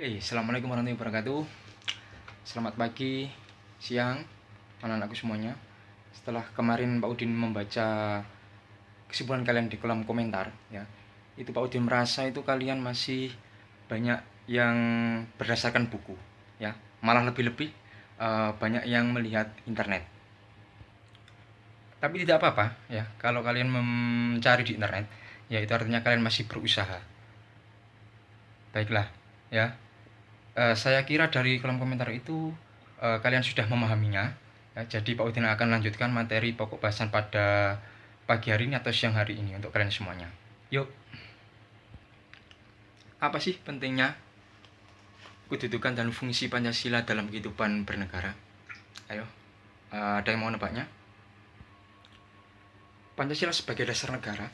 Assalamualaikum warahmatullahi wabarakatuh. Selamat pagi, siang, anak-anakku semuanya. Setelah kemarin Pak Udin membaca kesimpulan kalian di kolom komentar, ya, itu Pak Udin merasa itu kalian masih banyak yang berdasarkan buku, ya, malah lebih-lebih banyak yang melihat internet. Tapi tidak apa-apa, ya, kalau kalian mencari di internet, ya itu artinya kalian masih berusaha. Baiklah, ya. Saya kira dari kolom komentar itu kalian sudah memahaminya, ya. Jadi Pak Udin akan lanjutkan materi pokok bahasan pada pagi hari ini atau siang hari ini untuk kalian semuanya. Yuk, apa sih pentingnya kedudukan dan fungsi Pancasila dalam kehidupan bernegara? Ayo, ada yang mau nebaknya? Pancasila sebagai dasar negara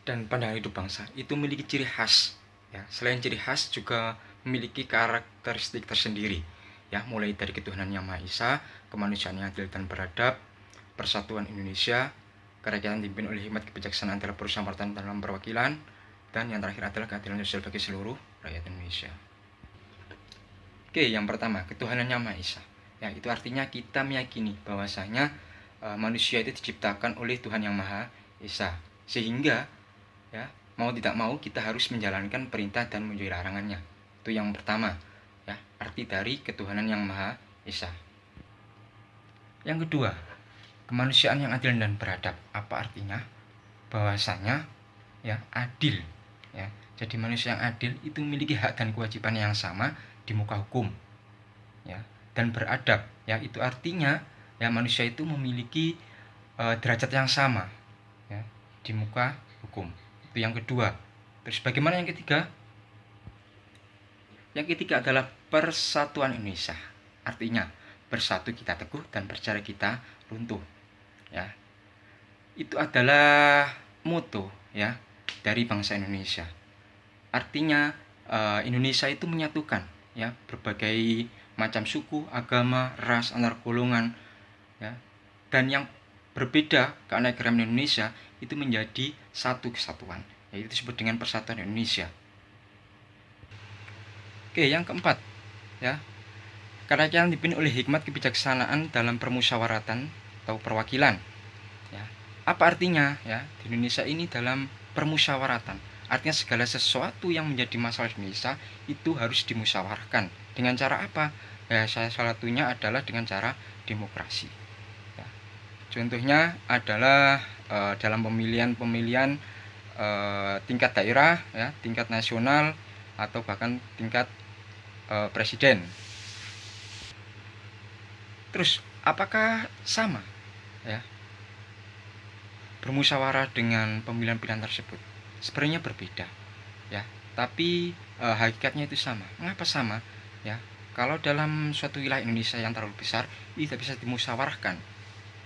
dan pandangan hidup bangsa itu memiliki ciri khas, ya. Selain ciri khas juga memiliki karakteristik tersendiri, ya, mulai dari ketuhanan yang Maha Esa, kemanusiaan yang adil dan beradab, persatuan Indonesia, kerakyatan dipimpin oleh hikmat kebijaksanaan dalam persahabatan dalam perwakilan, dan yang terakhir adalah keadilan sosial bagi seluruh rakyat Indonesia. Oke, yang pertama, ketuhanan yang Maha Esa. Ya, itu artinya kita meyakini bahwasanya manusia itu diciptakan oleh Tuhan yang Maha Esa, sehingga, ya, mau tidak mau kita harus menjalankan perintah dan menjauhi larangannya. Itu yang pertama, ya, arti dari ketuhanan yang Maha Esa. Yang kedua, kemanusiaan yang adil dan beradab. Apa artinya? Bahwasanya, ya, adil, ya. Jadi manusia yang adil itu memiliki hak dan kewajiban yang sama di muka hukum, ya, dan beradab, ya, itu artinya, ya, manusia itu memiliki derajat yang sama, ya, di muka hukum. Itu yang kedua. Terus bagaimana yang ketiga? Yang ketiga adalah persatuan Indonesia. Artinya bersatu kita teguh dan bercerai kita runtuh, ya. Itu adalah moto, ya, dari bangsa Indonesia. Artinya Indonesia itu menyatukan, ya, berbagai macam suku, agama, ras, antar golongan, ya, dan yang berbeda keanekaragaman Indonesia itu menjadi satu kesatuan, yaitu disebut dengan persatuan Indonesia. Oke, yang keempat, ya, kerakyatan dipimpin oleh hikmat kebijaksanaan dalam permusyawaratan atau perwakilan, ya. Apa artinya, ya, di Indonesia ini dalam permusyawaratan? Artinya segala sesuatu yang menjadi masalah Indonesia itu harus dimusyawarahkan. Dengan cara apa? Ya, salah satunya adalah dengan cara demokrasi, ya. Contohnya adalah dalam pemilihan tingkat daerah, ya, tingkat nasional, atau bahkan tingkat presiden. Terus apakah sama, ya, bermusyawarah dengan pemilihan-pilihan tersebut? Sebenarnya berbeda, ya, tapi hakikatnya itu sama. Mengapa sama? Ya, kalau dalam suatu wilayah Indonesia yang terlalu besar, itu tidak bisa dimusyawarahkan.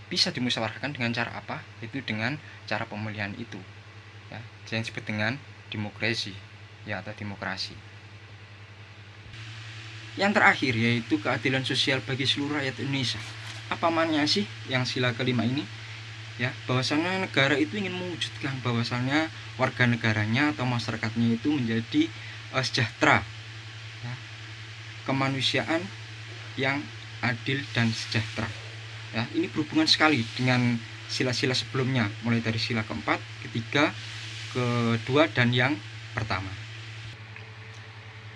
Bisa dimusyawarahkan dengan cara apa? Itu dengan cara pemilihan itu, ya, yang disebut dengan demokrasi, ya, atau demokrasi. Yang terakhir yaitu keadilan sosial bagi seluruh rakyat Indonesia. Apa maknanya sih yang sila kelima ini? Ya, bahwasanya negara itu ingin mewujudkan bahwasanya warga negaranya atau masyarakatnya itu menjadi sejahtera, ya, kemanusiaan yang adil dan sejahtera. Ya, ini berhubungan sekali dengan sila-sila sebelumnya, mulai dari sila keempat, ketiga, kedua, dan yang pertama.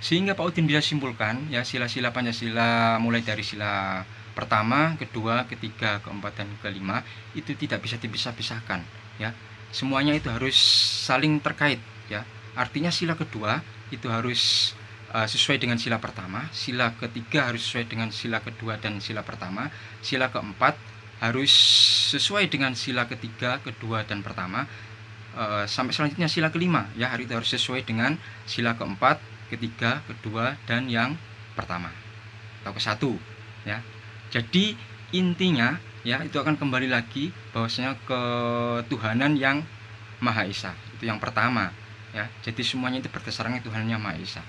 Sehingga Pak Udin bisa simpulkan, ya, sila-sila Pancasila mulai dari sila pertama, kedua, ketiga, keempat, dan kelima itu tidak bisa dipisah-pisahkan, ya. Semuanya itu harus saling terkait, ya. Artinya sila kedua itu harus sesuai dengan sila pertama, sila ketiga harus sesuai dengan sila kedua dan sila pertama, sila keempat harus sesuai dengan sila ketiga, kedua, dan pertama, sampai selanjutnya sila kelima, ya, itu harus sesuai dengan sila keempat, ketiga, kedua, dan yang pertama atau ke-1, ya. Jadi intinya, ya, itu akan kembali lagi bahwasanya ketuhanan yang Maha Esa. Itu yang pertama, ya. Jadi semuanya itu berdasarkan Tuhan yang Maha Esa.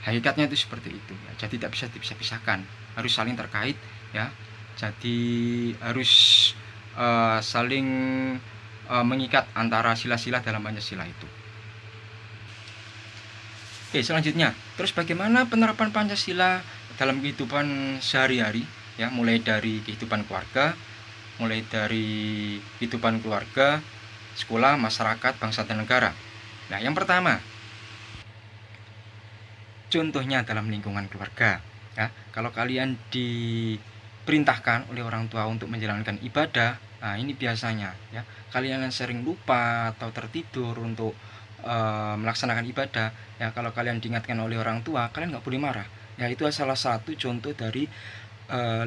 Hakikatnya itu seperti itu, ya. Jadi tidak bisa dipisah-pisahkan, harus saling terkait, ya. Jadi harus saling mengikat antara sila-sila dalam Pancasila itu. Oke, selanjutnya, terus bagaimana penerapan Pancasila dalam kehidupan sehari-hari, ya, mulai dari kehidupan keluarga, sekolah, masyarakat, bangsa dan negara. Nah, yang pertama, contohnya dalam lingkungan keluarga, ya. Kalau kalian diperintahkan oleh orang tua untuk menjalankan ibadah, nah ini biasanya, ya, kalian yang sering lupa atau tertidur untuk melaksanakan ibadah, ya, kalau kalian diingatkan oleh orang tua, kalian nggak boleh marah, ya. Itu salah satu contoh dari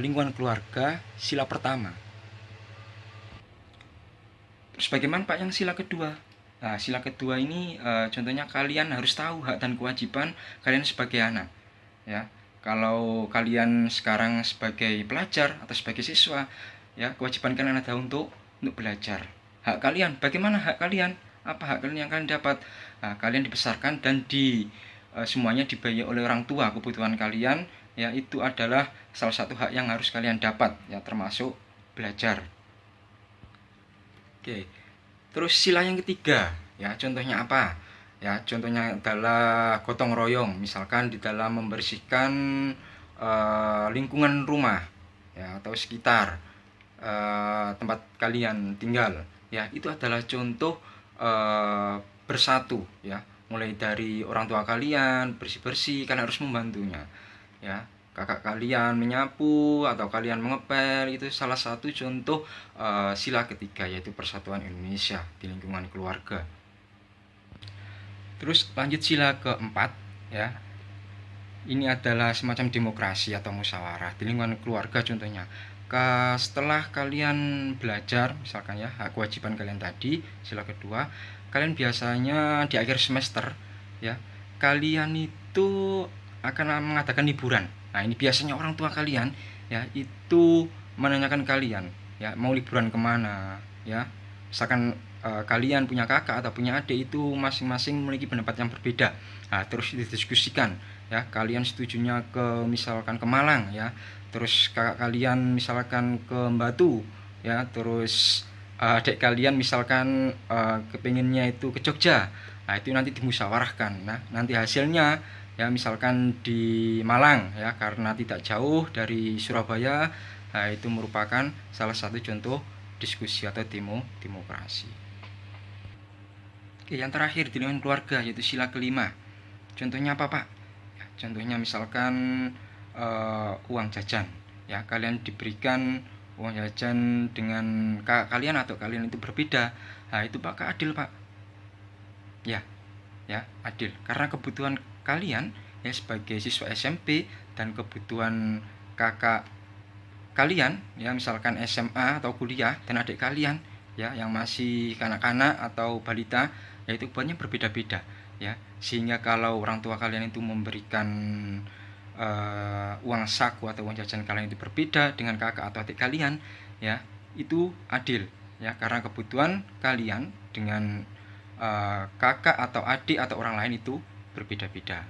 lingkungan keluarga sila pertama. Terus bagaimana Pak yang sila kedua? Nah, sila kedua ini contohnya kalian harus tahu hak dan kewajiban kalian sebagai anak, ya. Kalau kalian sekarang sebagai pelajar atau sebagai siswa, ya, kewajiban kalian adalah untuk belajar. Hak kalian, bagaimana hak kalian? Apa hak kalian yang kalian dapat? Nah, kalian dibesarkan dan semuanya dibayar oleh orang tua. Kebutuhan kalian, ya, itu adalah salah satu hak yang harus kalian dapat, ya, termasuk belajar. Oke. Terus sila yang ketiga, ya, contohnya apa? Ya, contohnya adalah gotong royong, misalkan di dalam membersihkan lingkungan rumah, ya, atau sekitar tempat kalian tinggal, ya. Itu adalah contoh bersatu, ya. Mulai dari orang tua kalian bersih-bersih, kalian harus membantunya, ya. Kakak kalian menyapu atau kalian mengepel, itu salah satu contoh sila ketiga, yaitu persatuan Indonesia di lingkungan keluarga. Terus lanjut sila keempat, ya. Ini adalah semacam demokrasi atau musyawarah di lingkungan keluarga. Contohnya, setelah kalian belajar, misalkan, ya, hak kewajiban kalian tadi, sila kedua, kalian biasanya di akhir semester, ya, kalian itu akan mengadakan liburan. Nah, ini biasanya orang tua kalian, ya, itu menanyakan kalian, ya, mau liburan kemana, ya. Misalkan kalian punya kakak atau punya adik, itu masing-masing memiliki pendapat yang berbeda. Nah, terus didiskusikan, ya, kalian setujunya misalkan ke Malang, ya, terus kakak kalian misalkan ke Batu, ya, terus adik kalian misalkan kepinginnya itu ke Jogja. Nah, itu nanti dimusyawarahkan. Nah, nanti hasilnya, ya, misalkan di Malang, ya, karena tidak jauh dari Surabaya, nah, itu merupakan salah satu contoh diskusi atau demokrasi. Oke, yang terakhir di lingkungan keluarga, yaitu sila kelima. Contohnya apa, Pak? Ya, contohnya misalkan uang jajan, ya, kalian diberikan uang jajan dengan kakak kalian atau kalian itu berbeda. Nah, itu Pak adil, Pak. Ya, ya, adil. Karena kebutuhan kalian, ya, sebagai siswa SMP dan kebutuhan kakak kalian, ya, misalkan SMA atau kuliah, dan adik kalian, ya, yang masih kanak-kanak atau balita, yaitu kebutuhannya berbeda-beda, ya. Sehingga kalau orang tua kalian itu memberikan uang saku atau uang jajan kalian itu berbeda dengan kakak atau adik kalian, ya, itu adil, ya, karena kebutuhan kalian dengan kakak atau adik atau orang lain itu berbeda-beda.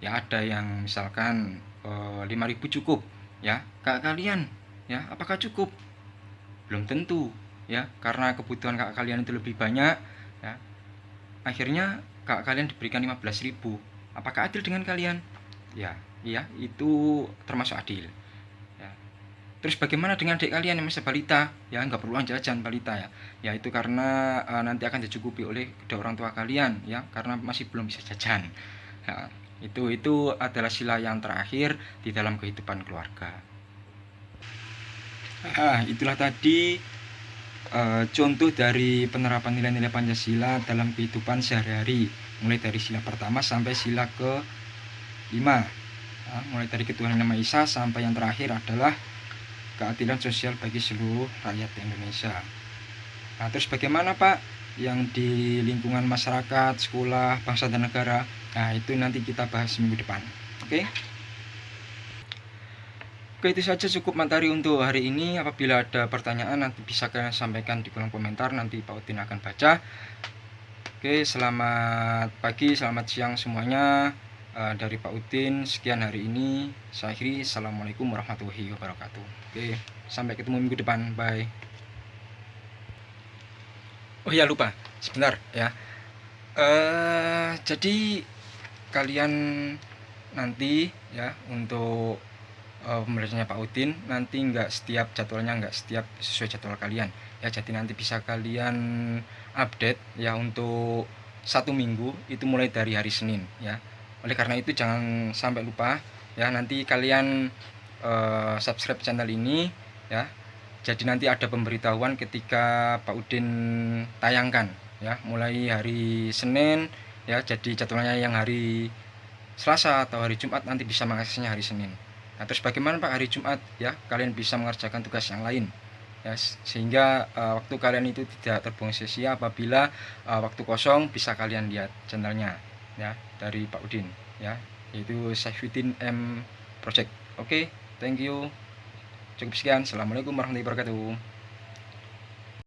Ya, ada yang misalkan 5.000 cukup, ya, kakak kalian, ya, apakah cukup? Belum tentu, ya, karena kebutuhan kakak kalian itu lebih banyak, ya. Akhirnya kakak kalian diberikan 15.000. Apakah adil dengan kalian? Ya, iya, itu termasuk adil, ya. Terus bagaimana dengan adik kalian yang masih balita? Ya, nggak perlu uang jajan balita, ya. Ya, itu karena nanti akan dicukupi oleh kedua orang tua kalian, ya, karena masih belum bisa jajan. Ya, itu adalah sila yang terakhir di dalam kehidupan keluarga. Itulah tadi contoh dari penerapan nilai-nilai Pancasila dalam kehidupan sehari-hari, mulai dari sila pertama sampai sila ke-5, mulai dari ketuhanan Yang Maha Esa sampai yang terakhir adalah keadilan sosial bagi seluruh rakyat Indonesia. Nah, terus bagaimana, Pak, yang di lingkungan masyarakat, sekolah, bangsa dan negara? Nah, itu nanti kita bahas minggu depan. Oke? Oke, itu saja cukup materi untuk hari ini. Apabila ada pertanyaan, nanti bisa kalian sampaikan di kolom komentar, nanti Pak Udin akan baca. Oke, selamat pagi, selamat siang semuanya. Dari Pak Udin, sekian hari ini. Saya akhiri, assalamualaikum warahmatullahi wabarakatuh. Oke, sampai ketemu minggu depan, bye. Oh ya, lupa, sebentar, ya. Jadi kalian nanti ya untuk pembahasannya Pak Udin nanti nggak setiap jadwalnya, nggak setiap sesuai jadwal kalian ya, jadi nanti bisa kalian update ya untuk 1 minggu itu mulai dari hari Senin ya. Oleh karena itu jangan sampai lupa ya, nanti kalian subscribe channel ini ya, jadi nanti ada pemberitahuan ketika Pak Udin tayangkan ya, mulai hari Senin ya, jadi jadwalnya yang hari Selasa atau hari Jumat nanti bisa mengaksesnya hari Senin. Nah, terus bagaimana Pak hari Jumat ya? Kalian bisa mengerjakan tugas yang lain ya, sehingga waktu kalian itu tidak terbuang sia-sia. Apabila waktu kosong bisa kalian lihat channelnya ya dari Pak Udin ya, yaitu Saifuddin M Project. Oke, thank you. Cukup sekian. Assalamualaikum warahmatullahi wabarakatuh.